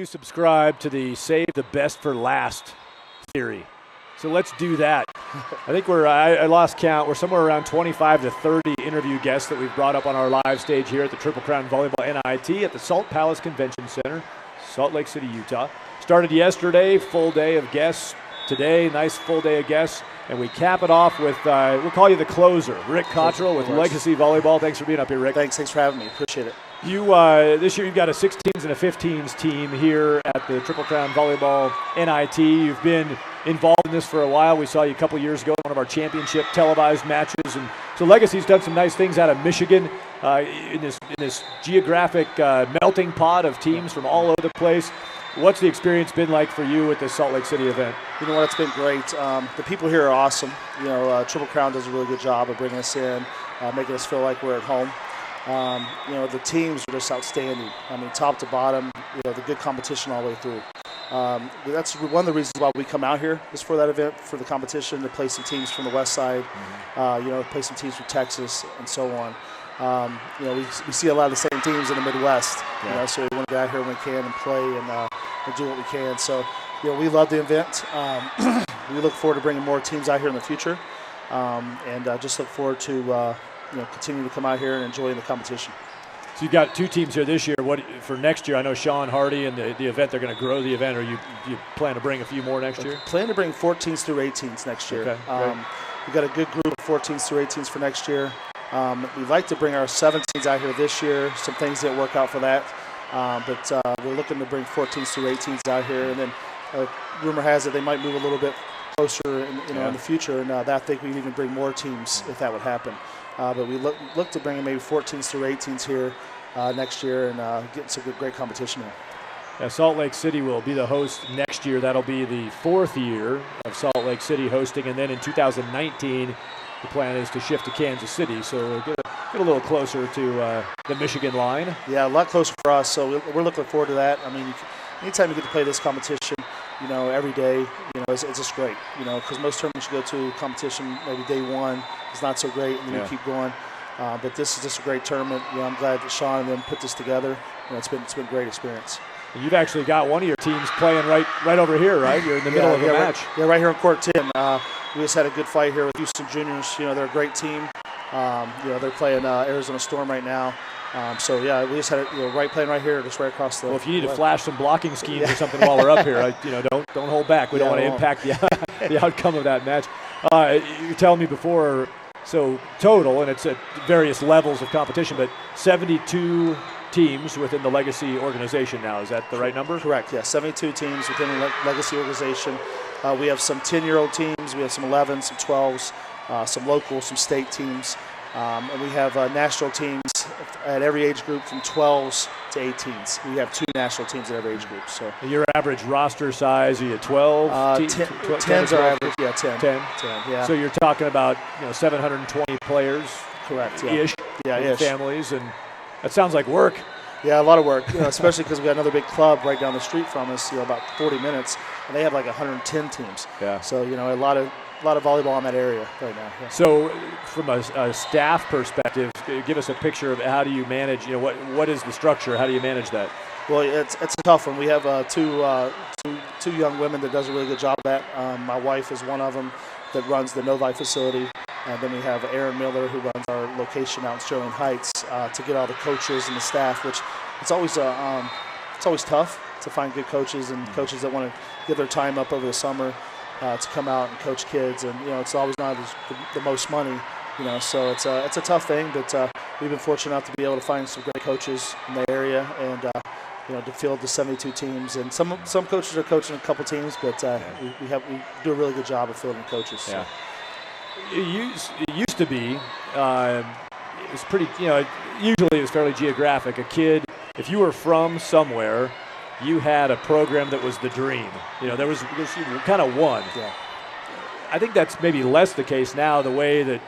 you subscribe to the save the best for last theory. So let's do that. I think I lost count. We're somewhere around 25 to 30 interview guests that we've brought up on our live stage here at the Triple Crown Volleyball NIT at the Salt Palace Convention Center, Salt Lake City, Utah. Started yesterday, full day of guests. Today, nice full day of guests. And we cap it off with, we'll call you the closer, Rick Cottrill with Legacy Volleyball. Thanks for being up here, Rick. Thanks for having me. Appreciate it. You this year you've got a 16s and a 15s team here at the Triple Crown Volleyball NIT. You've been involved in this for a while. We saw you a couple years ago in one of our championship televised matches, and so Legacy's done some nice things out of Michigan in this geographic melting pot of teams from all over the place. What's the experience been like for you at the Salt Lake City event? You know what, it's been great. The people here are awesome. You know, Triple Crown does a really good job of bringing us in, making us feel like we're at home. You know, the teams are just outstanding. I mean, top to bottom, you know, the good competition all the way through. That's one of the reasons why we come out here is for that event, for the competition, to play some teams from the west side, you know, play some teams from Texas and so on. You know, we see a lot of the same teams in the Midwest, you know, so we want to get out here when we can and play and do what we can. So, you know, we love the event. We look forward to bringing more teams out here in the future, and just look forward to, you know, continuing to come out here and enjoying the competition. So you've got two teams here this year. What for next year? I know Sean Hardy and the event, they're going to grow the event. Or you plan to bring a few more next year? Plan to bring 14s through 18s next year. Okay, we've got a good group of 14s through 18s for next year. We'd like to bring our 17s out here this year. Some things didn't work out for that. But we're looking to bring 14s through 18s out here. And then rumor has it they might move a little bit closer in the future. And I think we can even bring more teams if that would happen. But we look to bring maybe 14s through 18s here next year and get some great competition in. Yeah, Salt Lake City will be the host next year. That'll be the fourth year of Salt Lake City hosting. And then in 2019, the plan is to shift to Kansas City. So we'll get a little closer to the Michigan line. Yeah, a lot closer for us. So we're looking forward to that. I mean, anytime you get to play this competition, you know, every day, you know, it's just great, you know, because most tournaments you go to competition, maybe day one is not so great, and then you keep going. But this is just a great tournament. You know, I'm glad that Sean and them put this together. You know, it's been a great experience. And you've actually got one of your teams playing right over here, right? You're in the middle of a match. Right here on court 10. We just had a good fight here with Houston Juniors. You know, they're a great team. You know, they're playing Arizona Storm right now. So yeah, we just had playing right here, just right across the. Well, if you need to flash some blocking schemes or something while we're up here, you know, don't hold back. We don't want to impact the outcome of that match. You telling me before, so total, and it's at various levels of competition, but 72 teams within the Legacy organization now. Is that the right number? Correct. Yeah, 72 teams within the Legacy organization. We have some 10-year-old teams. We have some 11s, some 12s, some local, some state teams. And we have national teams at every age group from 12s to 18s. We have two national teams at every age group. So your average roster size, are you 12? 10's our average. Yeah, 10. 10. Yeah. So you're talking about 720 players. Correct. Yeah. Ish. Yeah. Ish. Families, and that sounds like work. Yeah, a lot of work. Especially because we got another big club right down the street from us. About 40 minutes, and they have like 110 teams. Yeah. So a lot of volleyball in that area right now. Yeah. So from a staff perspective, give us a picture of how do you manage, what is the structure? How do you manage that? Well, it's a tough one. We have two young women that does a really good job of that. My wife is one of them that runs the Novi facility. And then we have Aaron Miller, who runs our location out in Sterling Heights, to get all the coaches and the staff, which it's always tough to find good coaches and coaches that want to give their time up over the summer to come out and coach kids. And it's always not the most money, so it's a tough thing. But we've been fortunate enough to be able to find some great coaches in the area and to field the 72 teams. And some coaches are coaching a couple teams, but we do a really good job of fielding coaches. So. Yeah. It used to be, it was pretty, usually it was fairly geographic. A kid, if you were from somewhere, you had a program that was the dream. There was kind of one. Yeah. I think that's maybe less the case now, the way that,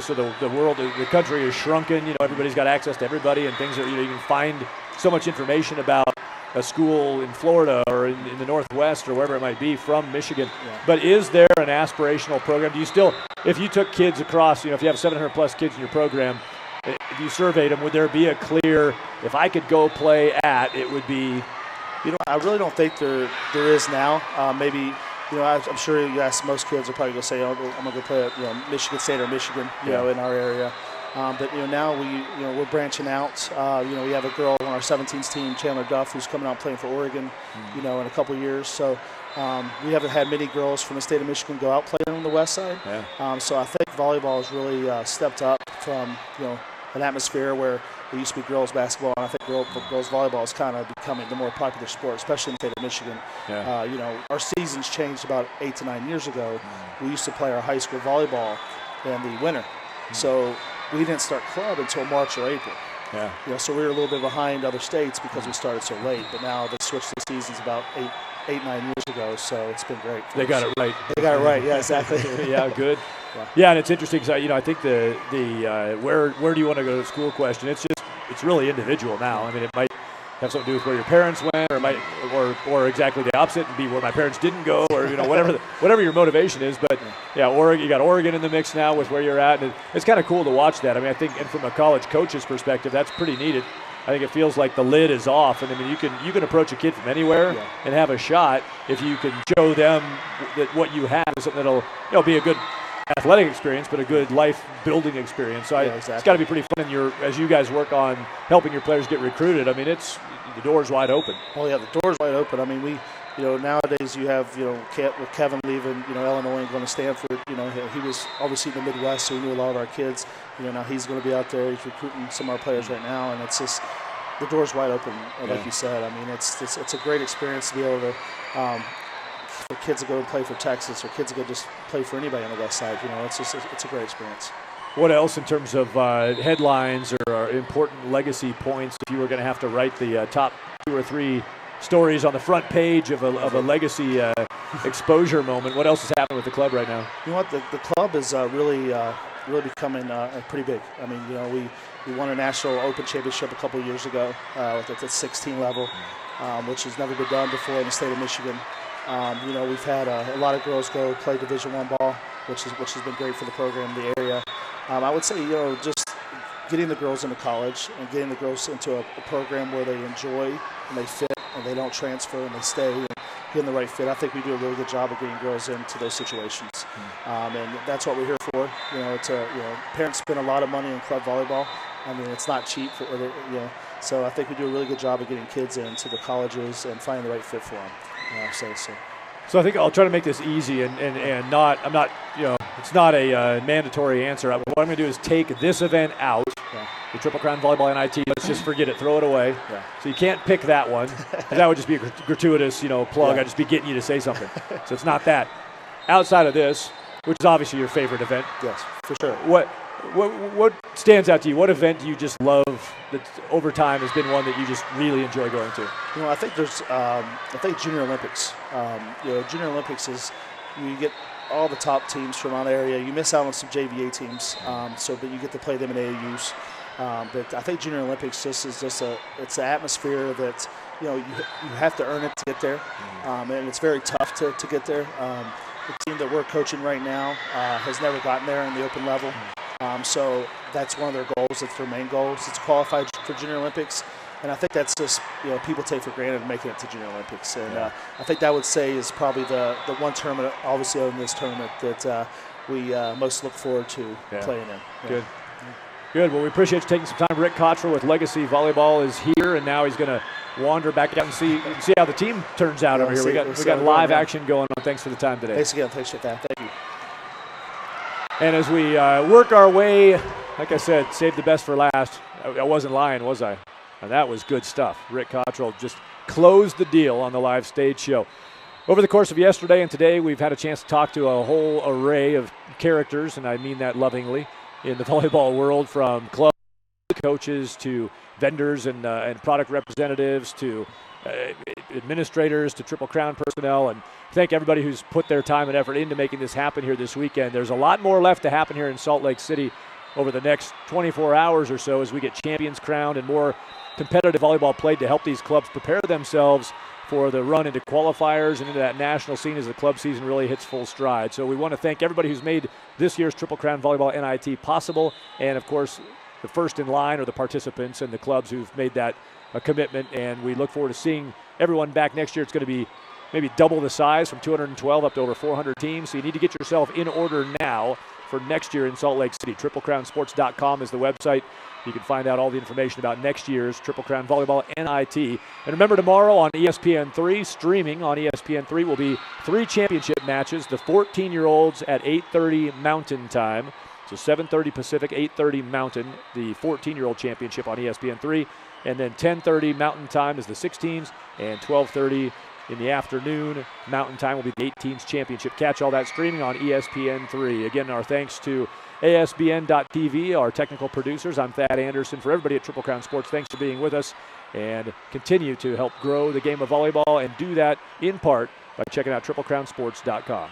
so the world, the country is shrunken. Everybody's got access to everybody, and things are, you can find so much information about a school in Florida or in the Northwest or wherever it might be from Michigan. Yeah. But is there an aspirational program? Do you still, if you took kids across, if you have 700 plus kids in your program, if you surveyed them, would there be a clear, if I could go play at, it would be I really don't think there is now. Maybe, I'm sure you ask most kids are probably going to say, oh, I'm going to go play at Michigan State or Michigan, in our area. But now we're branching out. We have a girl on our 17s team, Chandler Duff, who's coming out playing for Oregon, in a couple of years. So we haven't had many girls from the state of Michigan go out playing on the west side. Yeah. So I think volleyball has really stepped up from an atmosphere where it used to be girls basketball, and I think girls volleyball is kind of becoming the more popular sport, especially in the state of Michigan. Yeah. Our seasons changed about 8 to 9 years ago. We used to play our high school volleyball in the winter, so we didn't start club until March or April. Yeah. So we were a little bit behind other states because we started so late. But now they switched the seasons about 9 years ago, so it's been great. They got it right. They got it right. Yeah, exactly. Yeah, good. Yeah, and it's interesting because I think the where do you want to go to school question? It's really individual now. I mean, it might have something to do with where your parents went, or exactly the opposite, and be where my parents didn't go, or whatever your motivation is. But yeah, Oregon, you got Oregon in the mix now with where you're at, and it's kind of cool to watch that. I mean, I think, and from a college coach's perspective, that's pretty needed. I think it feels like the lid is off, and I mean, you can approach a kid from anywhere and have a shot if you can show them that what you have is something that'll be a good athletic experience, but a good life-building experience. So exactly. It's got to be pretty fun as you guys work on helping your players get recruited. I mean, the door's wide open. Oh yeah, the door's wide open. I mean, we, nowadays you have, with Kevin leaving, Illinois and going to Stanford. He was obviously in the Midwest, so he knew a lot of our kids. Now he's going to be out there. He's recruiting some of our players right now, and it's just the door's wide open, like you said. I mean, it's a great experience to be able to. For kids to go and play for Texas, or kids to go just play for anybody on the west side, it's a great experience. What else in terms of headlines or important legacy points, if you were going to have to write the top 2 or 3 stories on the front page of a legacy exposure moment, what else is happening with the club right now? You know what, the club is really becoming pretty big. I mean, we won a national open championship a couple of years ago at the 16 level, which has never been done before in the state of Michigan. We've had a lot of girls go play Division I ball, which has been great for the program, the area. I would say, just getting the girls into college and getting the girls into a program where they enjoy and they fit and they don't transfer and they stay and getting the right fit. I think we do a really good job of getting girls into those situations, and that's what we're here for. Parents spend a lot of money in club volleyball. I mean, it's not cheap so I think we do a really good job of getting kids into the colleges and finding the right fit for them. So I think I'll try to make this easy and not, I'm not, it's not a mandatory answer. What I'm going to do is take this event out, the Triple Crown Volleyball NIT. Let's just forget it, throw it away. So you can't pick that one. That would just be a gratuitous, plug. I'd just be getting you to say something. So it's not that. Outside of this, which is obviously your favorite event. Yes, for sure. What stands out to you? What event do you just love that over time has been one that you just really enjoy going to? I think there's, Junior Olympics. Junior Olympics is, you get all the top teams from our area. You miss out on some JVA teams, but you get to play them in AAUs. But I think Junior Olympics it's an atmosphere that, you have to earn it to get there, and it's very tough to get there. The team that we're coaching right now has never gotten there in the open level. So that's one of their goals. It's their main goals. It's qualified for Junior Olympics. And I think that's just, people take for granted making it to Junior Olympics. And I think that would say is probably the one tournament, obviously, in this tournament that we most look forward to playing in. Good. Good. Well, we appreciate you taking some time. Rick Cottrill with Legacy Volleyball is here, and now he's going to wander back out and see how the team turns out over here. We got live action going on. Thanks for the time today. Thanks again. Appreciate that. Thank you. And as we work our way, like I said, save the best for last. I wasn't lying, was I? And that was good stuff. Rick Cottrill just closed the deal on the live stage show. Over the course of yesterday and today, we've had a chance to talk to a whole array of characters, and I mean that lovingly, in the volleyball world, from club coaches to vendors and product representatives to administrators to Triple Crown personnel, and thank everybody who's put their time and effort into making this happen here this weekend. There's a lot more left to happen here in Salt Lake City over the next 24 hours or so as we get champions crowned and more competitive volleyball played to help these clubs prepare themselves for the run into qualifiers and into that national scene as the club season really hits full stride. So we want to thank everybody who's made this year's Triple Crown Volleyball NIT possible, and of course the first in line are the participants and the clubs who've made that a commitment, and we look forward to seeing everyone back next year. It's going to be maybe double the size, from 212 up to over 400 teams. So you need to get yourself in order now for next year in Salt Lake City. TripleCrownSports.com is the website. You can find out all the information about next year's Triple Crown Volleyball NIT. And remember, tomorrow on ESPN3, streaming on ESPN3, will be 3 championship matches. The 14-year-olds at 8:30 Mountain Time. So 7:30 Pacific, 8:30 Mountain, the 14-year-old championship on ESPN3. And then 10:30 Mountain Time is the 16s, and 12:30 in the afternoon Mountain Time will be the 18s championship. Catch all that streaming on ESPN3. Again, our thanks to ASBN.TV, our technical producers. I'm Thad Anderson. For everybody at Triple Crown Sports, thanks for being with us, and continue to help grow the game of volleyball, and do that in part by checking out TripleCrownSports.com.